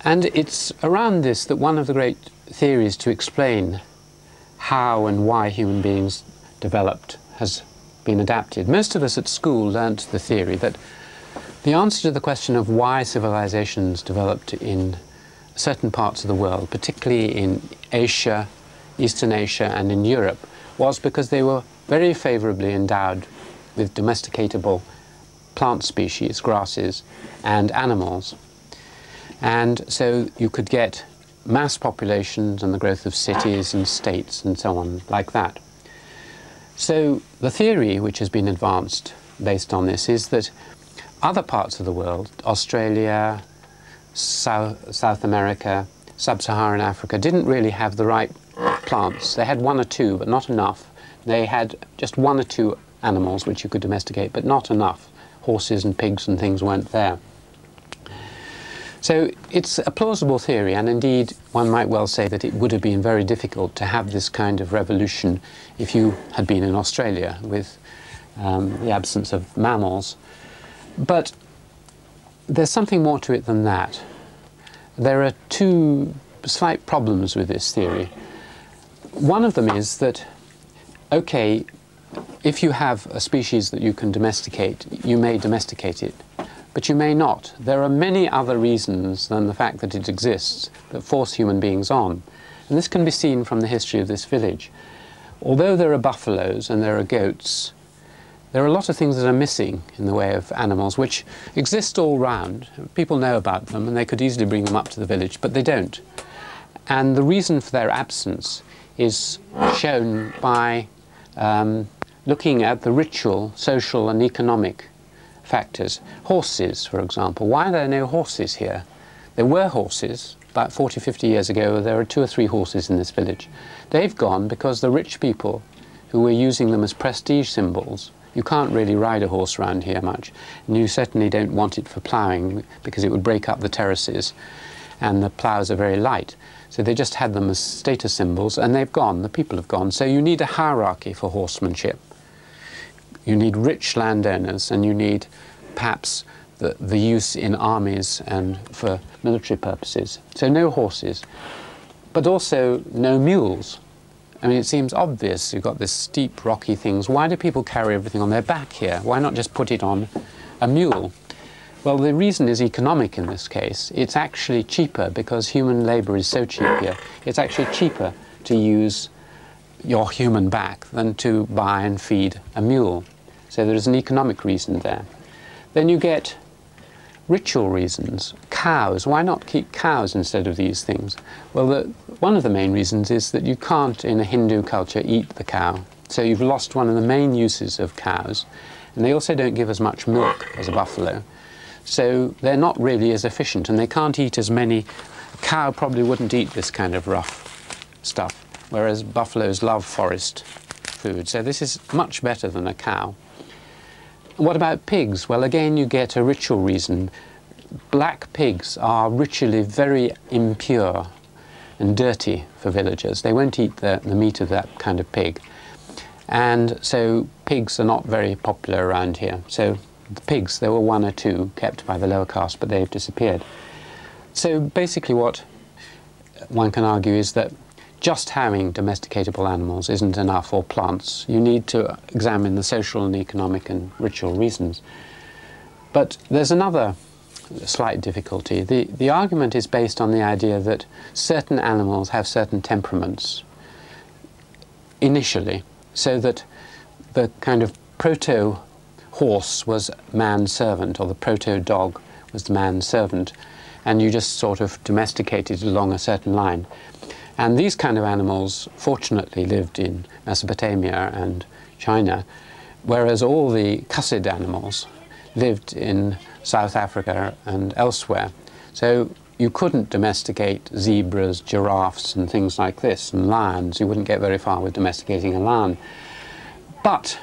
And it's around this that one of the great theories to explain how and why human beings developed has been adapted. Most of us at school learnt the theory that the answer to the question of why civilizations developed in certain parts of the world, particularly in Asia, Eastern Asia and in Europe, was because they were very favorably endowed with domesticatable plant species, grasses, and animals. And so you could get mass populations and the growth of cities and states and so on like that. So the theory which has been advanced based on this is that other parts of the world, Australia, South America, Sub-Saharan Africa, didn't really have the right plants. They had one or two, but not enough. They had just one or two animals which you could domesticate, but not enough. Horses and pigs and things weren't there. So it's a plausible theory, and indeed one might well say that it would have been very difficult to have this kind of revolution if you had been in Australia with the absence of mammals. But there's something more to it than that. There are two slight problems with this theory. One of them is that, okay, if you have a species that you can domesticate, you may domesticate it, but you may not. There are many other reasons than the fact that it exists that force human beings on. And this can be seen from the history of this village. Although there are buffaloes and there are goats, there are a lot of things that are missing in the way of animals which exist all round. People know about them and they could easily bring them up to the village, but they don't. And the reason for their absence is shown by looking at the ritual, social and economic factors. Horses, for example. Why are there no horses here? There were horses. About 40, 50 years ago, there were 2 or 3 horses in this village. They've gone because the rich people who were using them as prestige symbols. You can't really ride a horse around here much, and you certainly don't want it for ploughing because it would break up the terraces, and the ploughs are very light. So they just had them as status symbols, and they've gone, the people have gone. So you need a hierarchy for horsemanship. You need rich landowners, and you need perhaps the use in armies and for military purposes. So no horses, but also no mules. I mean, it seems obvious. You've got this steep, rocky things. Why do people carry everything on their back here? Why not just put it on a mule? Well, the reason is economic in this case. It's actually cheaper because human labour is so cheap here. It's actually cheaper to use your human back than to buy and feed a mule. So there is an economic reason there. Then you get ritual reasons. Cows. Why not keep cows instead of these things? Well, one of the main reasons is that you can't, in a Hindu culture, eat the cow. So you've lost one of the main uses of cows. And they also don't give as much milk as a buffalo. So they're not really as efficient, and they can't eat as many. A cow probably wouldn't eat this kind of rough stuff, whereas buffaloes love forest food. So this is much better than a cow. What about pigs? Well, again, you get a ritual reason. Black pigs are ritually very impure and dirty for villagers. They won't eat the meat of that kind of pig. And so pigs are not very popular around here. So the pigs, there were 1 or 2 kept by the lower caste, but they've disappeared. So basically what one can argue is that just having domesticatable animals isn't enough, or plants. You need to examine the social and economic and ritual reasons. But there's another slight difficulty. The argument is based on the idea that certain animals have certain temperaments initially, so that the kind of proto-horse was man's servant, or the proto-dog was the man's servant, and you just sort of domesticated along a certain line. And these kind of animals, fortunately, lived in Mesopotamia and China, whereas all the cussid animals lived in South Africa and elsewhere. So you couldn't domesticate zebras, giraffes, and things like this, and lions. You wouldn't get very far with domesticating a lion. But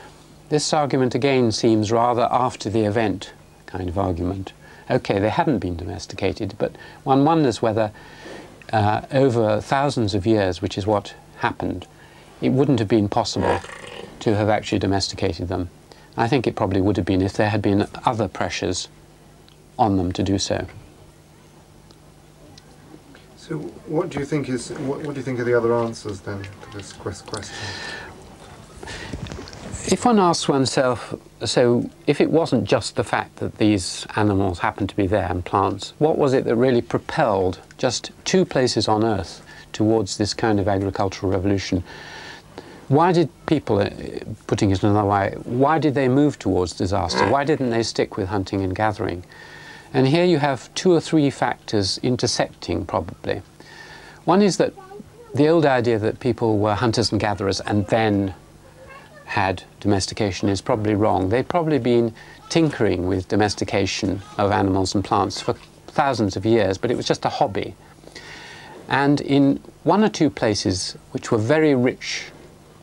this argument again seems rather after the event kind of argument. Okay, they hadn't been domesticated, but one wonders whether over thousands of years, which is what happened, it wouldn't have been possible to have actually domesticated them. I think it probably would have been if there had been other pressures on them to do so. So, what do you think are the other answers then to this question? If one asks oneself, so if it wasn't just the fact that these animals happened to be there and plants, what was it that really propelled just two places on Earth towards this kind of agricultural revolution? Why did people, putting it another way, why did they move towards disaster? Why didn't they stick with hunting and gathering? And here you have two or three factors intersecting, probably. One is that the old idea that people were hunters and gatherers and then had domestication is probably wrong. They'd probably been tinkering with domestication of animals and plants for thousands of years, but it was just a hobby. And in one or two places which were very rich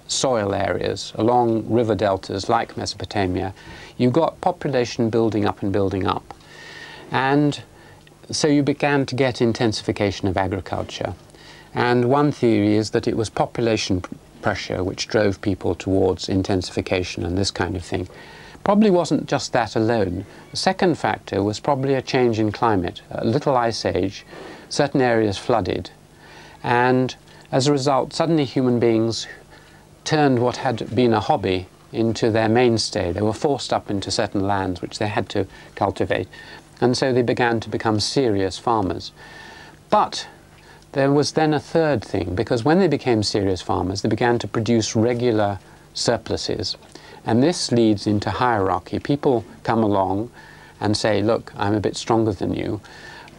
soil areas along river deltas like Mesopotamia, you got population building up and building up. And so you began to get intensification of agriculture. And one theory is that it was population pressure which drove people towards intensification and this kind of thing. Probably wasn't just that alone. The second factor was probably a change in climate, a little ice age, certain areas flooded, and as a result suddenly human beings turned what had been a hobby into their mainstay. They were forced up into certain lands which they had to cultivate, and so they began to become serious farmers. But there was then a third thing, because when they became serious farmers, they began to produce regular surpluses. And this leads into hierarchy. People come along and say, look, I'm a bit stronger than you.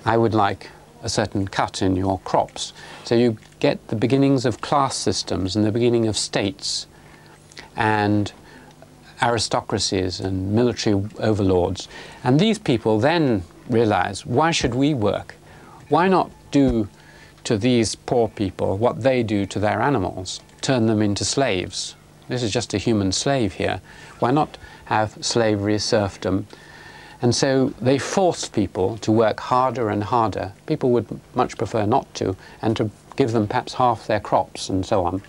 I would like a certain cut in your crops. So you get the beginnings of class systems and the beginning of states and aristocracies and military overlords. And these people then realize, why should we work? Why not do to these poor people what they do to their animals, turn them into slaves? This is just a human slave here. Why not have slavery, serfdom? And so they forced people to work harder and harder. People would much prefer not to, and to give them perhaps half their crops and so on.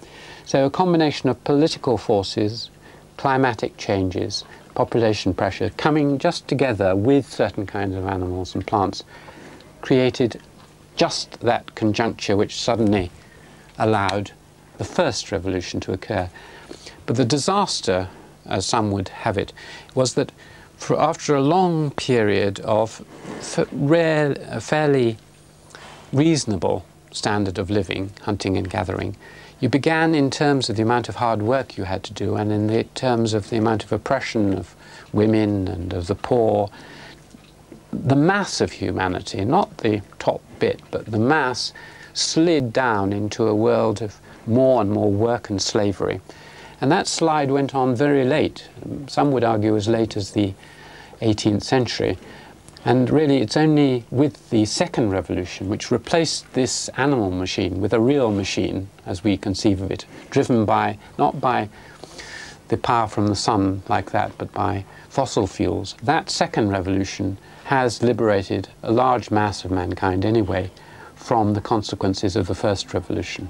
So a combination of political forces, climatic changes, population pressure coming just together with certain kinds of animals and plants created just that conjuncture which suddenly allowed the first revolution to occur. But the disaster, as some would have it, was that after a long period of a fairly reasonable standard of living, hunting and gathering, you began, in terms of the amount of hard work you had to do and in the terms of the amount of oppression of women and of the poor, the mass of humanity, not the top bit, but the mass slid down into a world of more and more work and slavery. And that slide went on very late. Some would argue as late as the 18th century. And really it's only with the second revolution, which replaced this animal machine with a real machine, as we conceive of it, driven by, not by the power from the sun like that, but by fossil fuels. That second revolution has liberated a large mass of mankind anyway from the consequences of the first revolution.